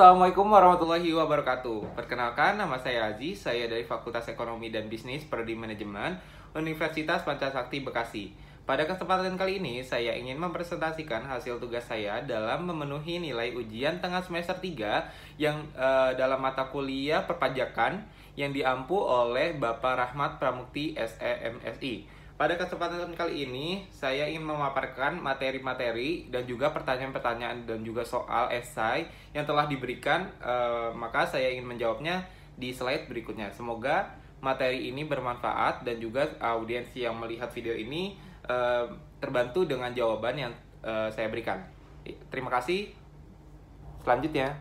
Assalamualaikum warahmatullahi wabarakatuh. Perkenalkan, nama saya Aziz. Saya dari Fakultas Ekonomi dan Bisnis Prodi Manajemen Universitas Pancasakti Bekasi. Pada kesempatan kali ini, saya ingin mempresentasikan hasil tugas saya dalam memenuhi nilai ujian tengah semester 3 yang dalam mata kuliah perpajakan yang diampu oleh Bapak Rahmat Pramukti SEMSI. Pada kesempatan kali ini, saya ingin memaparkan materi-materi dan juga pertanyaan-pertanyaan dan juga soal esai yang telah diberikan, maka saya ingin menjawabnya di slide berikutnya. Semoga materi ini bermanfaat dan juga audiens yang melihat video ini terbantu dengan jawaban yang saya berikan. Terima kasih. Selanjutnya,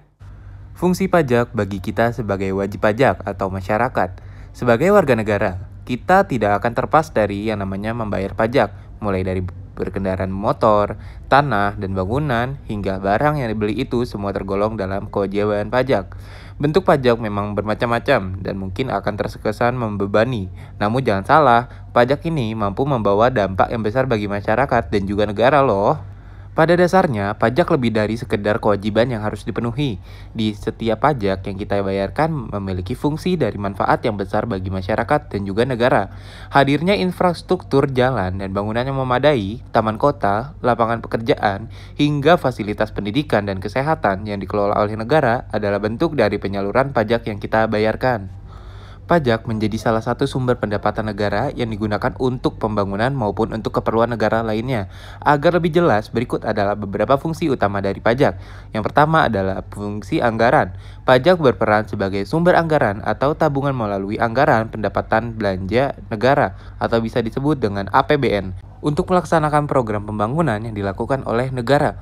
fungsi pajak bagi kita sebagai wajib pajak atau masyarakat. Sebagai warga negara, kita tidak akan terlepas dari yang namanya membayar pajak, mulai dari berkendaraan motor, tanah, dan bangunan, hingga barang yang dibeli itu semua tergolong dalam kewajiban pajak. Bentuk pajak memang bermacam-macam dan mungkin akan terkesan membebani. Namun jangan salah, pajak ini mampu membawa dampak yang besar bagi masyarakat dan juga negara loh. Pada dasarnya, pajak lebih dari sekedar kewajiban yang harus dipenuhi. Di setiap pajak yang kita bayarkan memiliki fungsi dari manfaat yang besar bagi masyarakat dan juga negara. Hadirnya infrastruktur jalan dan bangunan yang memadai, taman kota, lapangan pekerjaan, hingga fasilitas pendidikan dan kesehatan yang dikelola oleh negara adalah bentuk dari penyaluran pajak yang kita bayarkan. Pajak menjadi salah satu sumber pendapatan negara yang digunakan untuk pembangunan maupun untuk keperluan negara lainnya. Agar lebih jelas, berikut adalah beberapa fungsi utama dari pajak. Yang pertama adalah fungsi anggaran. Pajak berperan sebagai sumber anggaran atau tabungan melalui anggaran pendapatan belanja negara atau bisa disebut dengan APBN untuk melaksanakan program pembangunan yang dilakukan oleh negara.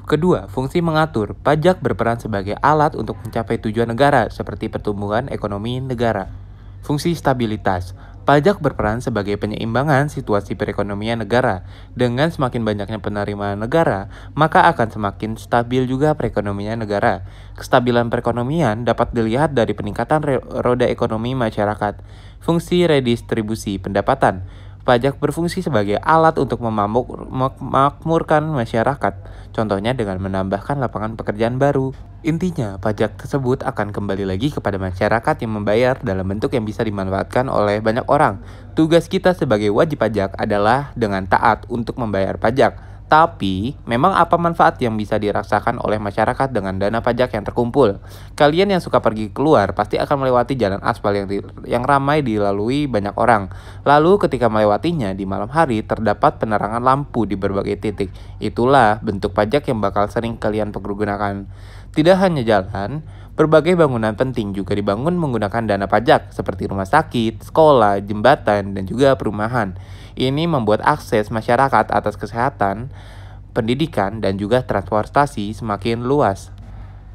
Kedua, fungsi mengatur. Pajak berperan sebagai alat untuk mencapai tujuan negara seperti pertumbuhan ekonomi negara. Fungsi stabilitas. Pajak berperan sebagai penyeimbangan situasi perekonomian negara. Dengan semakin banyaknya penerimaan negara, maka akan semakin stabil juga perekonomian negara. Kestabilan perekonomian dapat dilihat dari peningkatan roda ekonomi masyarakat. Fungsi redistribusi pendapatan. Pajak berfungsi sebagai alat untuk memakmurkan masyarakat, contohnya dengan menambahkan lapangan pekerjaan baru. Intinya, pajak tersebut akan kembali lagi kepada masyarakat yang membayar dalam bentuk yang bisa dimanfaatkan oleh banyak orang. Tugas kita sebagai wajib pajak adalah dengan taat untuk membayar pajak. Tapi, memang apa manfaat yang bisa dirasakan oleh masyarakat dengan dana pajak yang terkumpul? Kalian yang suka pergi keluar pasti akan melewati jalan aspal yang ramai dilalui banyak orang. Lalu ketika melewatinya di malam hari terdapat penerangan lampu di berbagai titik. Itulah bentuk pajak yang bakal sering kalian pergunakan. Tidak hanya jalan, berbagai bangunan penting juga dibangun menggunakan dana pajak seperti rumah sakit, sekolah, jembatan, dan juga perumahan. Ini membuat akses masyarakat atas kesehatan, pendidikan, dan juga transportasi semakin luas.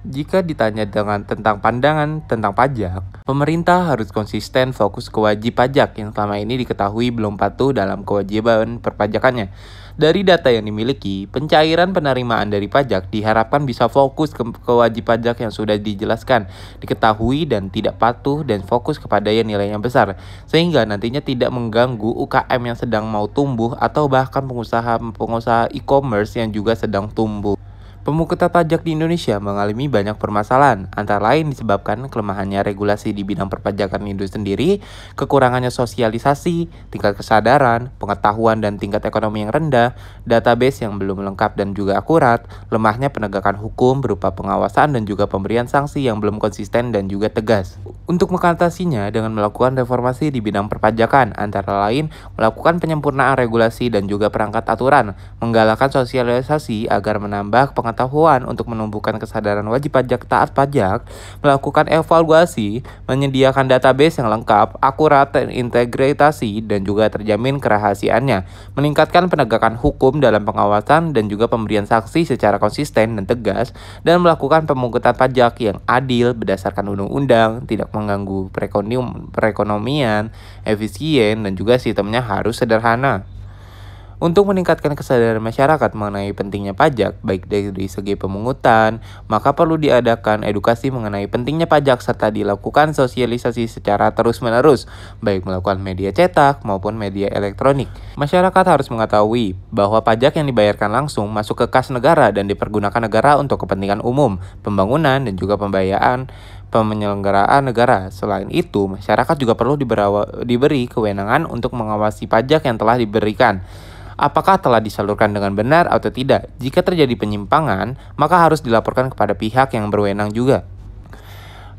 Jika ditanya tentang pandangan tentang pajak, pemerintah harus konsisten fokus ke wajib pajak yang selama ini diketahui belum patuh dalam kewajiban perpajakannya. Dari data yang dimiliki, pencairan penerimaan dari pajak diharapkan bisa fokus ke wajib pajak yang sudah dijelaskan, diketahui dan tidak patuh dan fokus kepada yang nilainya besar, sehingga nantinya tidak mengganggu UKM yang sedang mau tumbuh atau bahkan pengusaha e-commerce yang juga sedang tumbuh. Pemungutan pajak di Indonesia mengalami banyak permasalahan, antara lain disebabkan kelemahannya regulasi di bidang perpajakan itu sendiri, kekurangannya sosialisasi, tingkat kesadaran, pengetahuan dan tingkat ekonomi yang rendah, database yang belum lengkap dan juga akurat, lemahnya penegakan hukum berupa pengawasan dan juga pemberian sanksi yang belum konsisten dan juga tegas. Untuk mengatasinya dengan melakukan reformasi di bidang perpajakan, antara lain melakukan penyempurnaan regulasi dan juga perangkat aturan, menggalakkan sosialisasi agar menambah pengetahuan untuk menumbuhkan kesadaran wajib pajak taat pajak, melakukan evaluasi, menyediakan database yang lengkap, akurat, terintegrasi, dan juga terjamin kerahasiaannya, meningkatkan penegakan hukum dalam pengawasan dan juga pemberian sanksi secara konsisten dan tegas, dan melakukan pemungutan pajak yang adil berdasarkan undang-undang, tidak mengganggu perekonomian, efisien, dan juga sistemnya harus sederhana. Untuk meningkatkan kesadaran masyarakat mengenai pentingnya pajak, baik dari segi pemungutan, maka perlu diadakan edukasi mengenai pentingnya pajak serta dilakukan sosialisasi secara terus-menerus, baik melakukan media cetak maupun media elektronik. Masyarakat harus mengetahui bahwa pajak yang dibayarkan langsung masuk ke kas negara dan dipergunakan negara untuk kepentingan umum, pembangunan, dan juga pembiayaan penyelenggaraan negara. Selain itu, masyarakat juga perlu diberi kewenangan untuk mengawasi pajak yang telah diberikan. Apakah telah disalurkan dengan benar atau tidak? Jika terjadi penyimpangan, maka harus dilaporkan kepada pihak yang berwenang juga.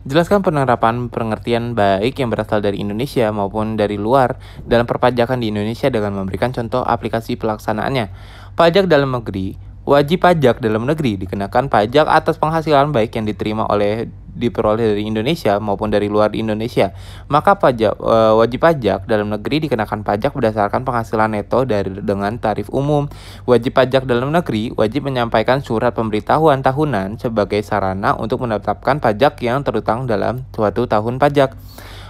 Jelaskan penerapan pengertian baik yang berasal dari Indonesia maupun dari luar dalam perpajakan di Indonesia dengan memberikan contoh aplikasi pelaksanaannya. Pajak dalam negeri. Wajib pajak dalam negeri dikenakan pajak atas penghasilan baik yang diperoleh dari Indonesia maupun dari luar Indonesia. Maka wajib pajak dalam negeri dikenakan pajak berdasarkan penghasilan neto dengan tarif umum. Wajib pajak dalam negeri wajib menyampaikan surat pemberitahuan tahunan sebagai sarana untuk menetapkan pajak yang terutang dalam suatu tahun pajak.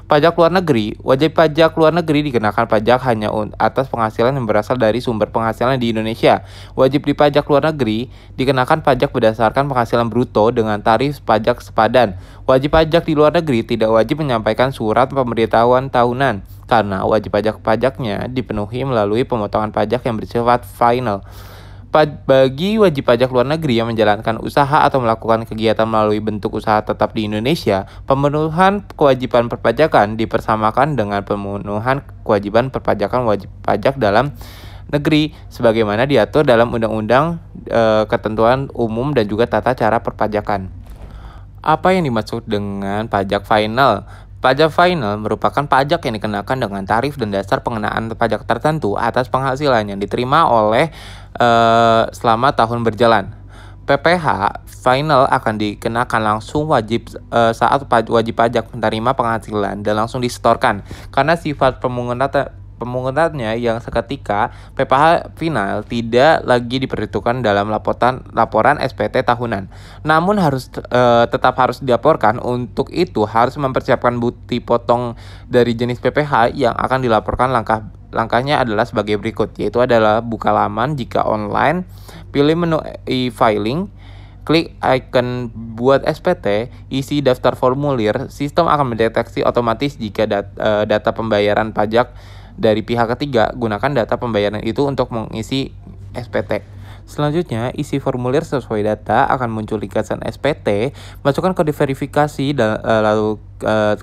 Pajak luar negeri. Wajib pajak luar negeri dikenakan pajak hanya atas penghasilan yang berasal dari sumber penghasilan di Indonesia. Wajib pajak luar negeri dikenakan pajak berdasarkan penghasilan bruto dengan tarif pajak sepadan. Wajib pajak di luar negeri tidak wajib menyampaikan surat pemberitahuan tahunan karena wajib pajaknya dipenuhi melalui pemotongan pajak yang bersifat final. Bagi wajib pajak luar negeri yang menjalankan usaha atau melakukan kegiatan melalui bentuk usaha tetap di Indonesia, pemenuhan kewajiban perpajakan dipersamakan dengan pemenuhan kewajiban perpajakan wajib pajak dalam negeri sebagaimana diatur dalam Undang-Undang Ketentuan Umum dan juga Tata Cara Perpajakan. Apa yang dimaksud dengan pajak final? Pajak final merupakan pajak yang dikenakan dengan tarif dan dasar pengenaan pajak tertentu atas penghasilan yang diterima oleh selama tahun berjalan. PPh final akan dikenakan langsung saat wajib pajak menerima penghasilan dan langsung disetorkan. Karena sifat pemungutannya yang seketika, PPh final tidak lagi diperhitungkan dalam laporan SPT tahunan. Namun tetap harus dilaporkan. Untuk itu harus mempersiapkan bukti potong dari jenis PPh yang akan dilaporkan. Langkahnya adalah sebagai berikut, yaitu adalah buka laman jika online, pilih menu e-filing, klik icon buat SPT, isi daftar formulir. Sistem akan mendeteksi otomatis jika data pembayaran pajak dari pihak ketiga. Gunakan data pembayaran itu untuk mengisi SPT. Selanjutnya, isi formulir sesuai data, akan muncul ringkasan SPT, masukkan kode verifikasi lalu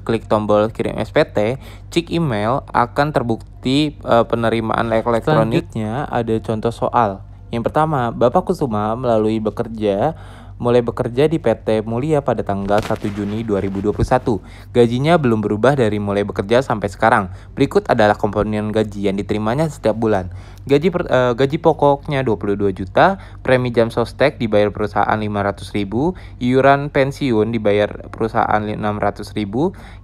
klik tombol kirim SPT, cek email, akan terbukti penerimaan elektronik. Selanjutnya, ada contoh soal. Yang pertama, Bapak Kusuma mulai bekerja di PT Mulia pada tanggal 1 Juni 2021. Gajinya belum berubah dari mulai bekerja sampai sekarang. Berikut adalah komponen gaji yang diterimanya setiap bulan. Gaji pokoknya 22 juta, premi jam sostek dibayar perusahaan 500.000, iuran pensiun dibayar perusahaan 600.000,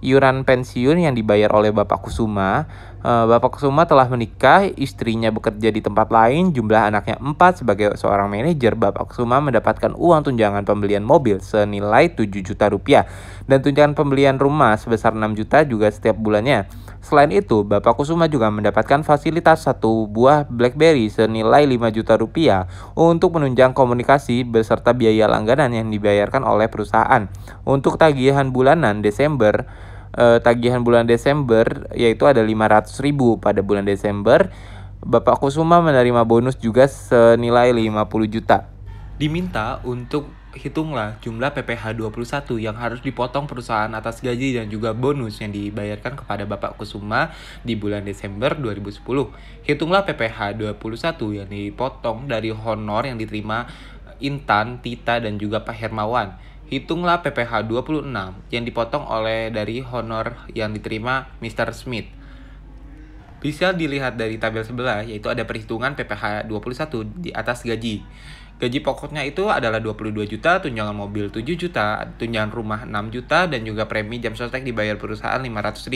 iuran pensiun yang dibayar oleh Bapak Kusuma. Bapak Kusuma telah menikah, istrinya bekerja di tempat lain, jumlah anaknya 4. Sebagai seorang manajer, Bapak Kusuma mendapatkan uang tunjangan pembelian mobil senilai 7 juta rupiah dan tunjangan pembelian rumah sebesar 6 juta juga setiap bulannya. Selain itu, Bapak Kusuma juga mendapatkan fasilitas 1 buah BlackBerry senilai 5 juta rupiah untuk menunjang komunikasi beserta biaya langganan yang dibayarkan oleh perusahaan. Untuk tagihan bulan Desember yaitu ada 500.000 pada bulan Desember. Bapak Kusuma menerima bonus juga senilai 50 juta. Diminta untuk hitunglah jumlah PPh 21 yang harus dipotong perusahaan atas gaji dan juga bonus yang dibayarkan kepada Bapak Kusuma di bulan Desember 2010. Hitunglah PPh 21 yang dipotong dari honor yang diterima Intan, Tita, dan juga Pak Hermawan. Hitunglah PPh 26 yang dipotong dari honor yang diterima Mr. Smith. Bisa dilihat dari tabel sebelah, yaitu ada perhitungan PPh 21 di atas gaji. Gaji pokoknya itu adalah 22 juta, tunjangan mobil 7 juta, tunjangan rumah 6 juta, dan juga premi jam sostek dibayar perusahaan 500.000.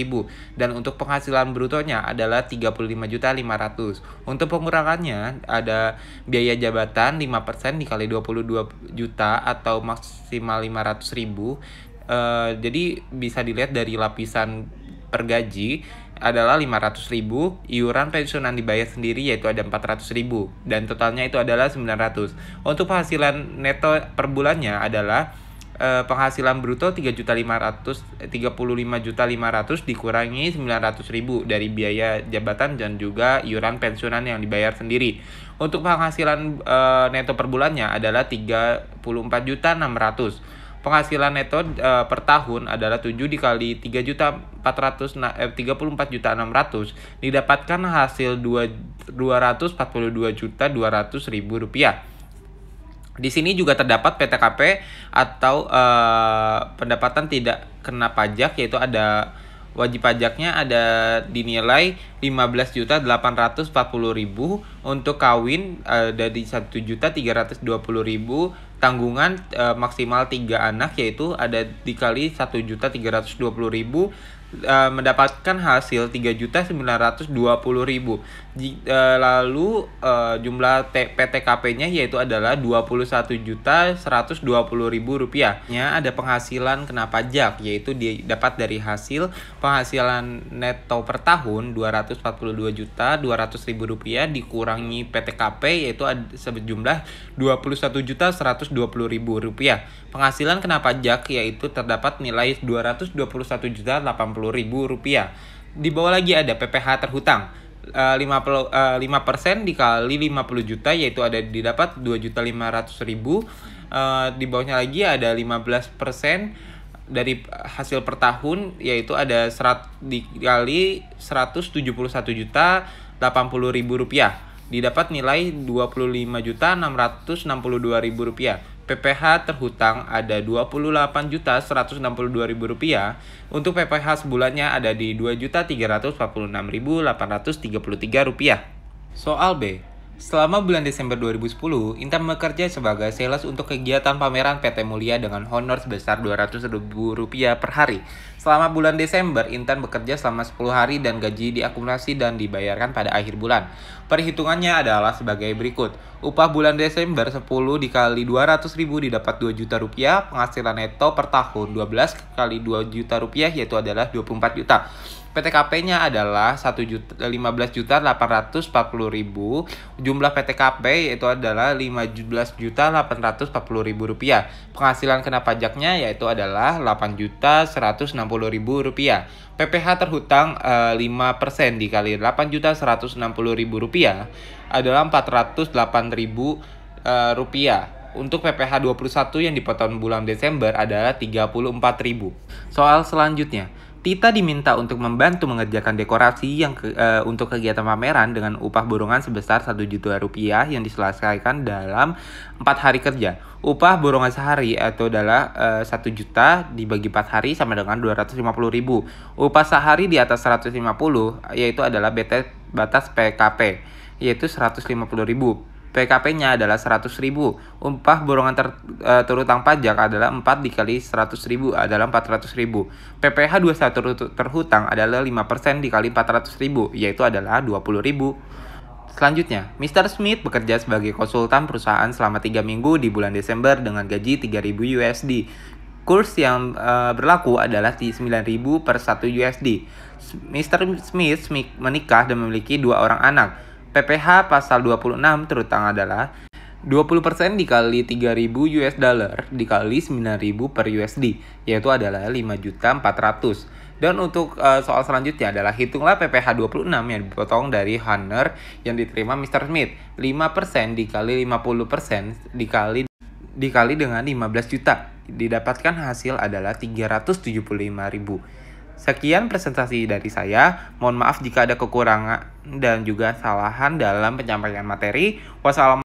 Dan untuk penghasilan brutonya adalah 35.500.000. Untuk pengurangannya ada biaya jabatan 5% dikali 22 juta atau maksimal 500.000. Jadi bisa dilihat dari lapisan per gaji adalah 500.000, iuran pensiunan dibayar sendiri yaitu ada 400.000, dan totalnya itu adalah 900. Untuk penghasilan neto per bulannya adalah penghasilan bruto 35.500 dikurangi 900.000 dari biaya jabatan dan juga iuran pensiunan yang dibayar sendiri. Untuk penghasilan neto per bulannya adalah 34.600. Penghasilan neto per tahun adalah 7 dikali 34.600 didapatkan hasil 242.200.000 rupiah. Di sini juga terdapat PTKP atau pendapatan tidak kena pajak, yaitu ada wajib pajaknya ada dinilai 15.840.000, untuk kawin dari 1.320.000, tanggungan maksimal 3 anak yaitu ada dikali 1.320.000, mendapatkan hasil 3.920.000. Lalu jumlah PTKP-nya yaitu adalah 21.120.000 rupiah. Ada penghasilan kena pajak yaitu didapat dari hasil penghasilan neto per tahun 242.200.000 rupiah dikurangi PTKP yaitu sejumlah 21.120.000 rupiah. Penghasilan kena pajak yaitu terdapat nilai 221.080.000 rupiah. Di bawah lagi ada PPh terhutang 5% dikali 50 juta yaitu ada didapat 2.500.000. Di bawahnya lagi ada 15% dari hasil per tahun yaitu ada dikali 171.080.000 rupiah, didapat nilai 25.662.000 rupiah. PPh terhutang ada 28.162.000 rupiah. Untuk PPh sebulannya ada di 2.346.833 rupiah. Soal B. Selama bulan Desember 2010, Intan bekerja sebagai sales untuk kegiatan pameran PT Mulia dengan honor sebesar Rp200.000 per hari. Selama bulan Desember, Intan bekerja selama 10 hari dan gaji diakumulasi dan dibayarkan pada akhir bulan. Perhitungannya adalah sebagai berikut. Upah bulan Desember 10 dikali 200.000 didapat 2 juta rupiah. Penghasilan neto per tahun 12 kali 2 juta rupiah yaitu adalah 24 juta. PTKP-nya adalah 15.840.000. Jumlah PTKP yaitu adalah 15.840.000 rupiah. Penghasilan kena pajaknya yaitu adalah 8.160.000 rupiah. PPh terhutang 5% dikali 8.160.000 rupiah adalah 408.000 rupiah. Untuk PPh 21 yang dipotong bulan Desember adalah 34.000. Soal selanjutnya, Tita diminta untuk membantu mengerjakan dekorasi untuk kegiatan pameran dengan upah borongan sebesar 1 juta rupiah yang diselesaikan dalam 4 hari kerja. Upah borongan sehari itu adalah 1 juta dibagi 4 hari sama dengan 250.000. Upah sehari di atas 150 yaitu adalah batas PKP yaitu 150.000. PKP-nya adalah 100.000. Upah borongan terhutang pajak adalah 4 dikali 100.000 adalah 400.000. PPh 21 terhutang adalah 5% dikali 400.000 yaitu adalah 20.000. Selanjutnya, Mr. Smith bekerja sebagai konsultan perusahaan selama 3 minggu di bulan Desember dengan gaji 3.000 USD. Kurs yang berlaku adalah 9.000 per 1 USD. Mr. Smith menikah dan memiliki 2 orang anak. PPh pasal 26 terhutang adalah 20% dikali 3.000 US dollar dikali 9.000 per USD yaitu adalah 5.400.000. Dan untuk soal selanjutnya adalah hitunglah PPh 26 yang dipotong dari honor yang diterima Mr. Smith. 5% dikali 50% dikali dengan 15 juta. Didapatkan hasil adalah 375.000. Sekian presentasi dari saya. Mohon maaf jika ada kekurangan dan juga kesalahan dalam penyampaian materi. Wassalamualaikum.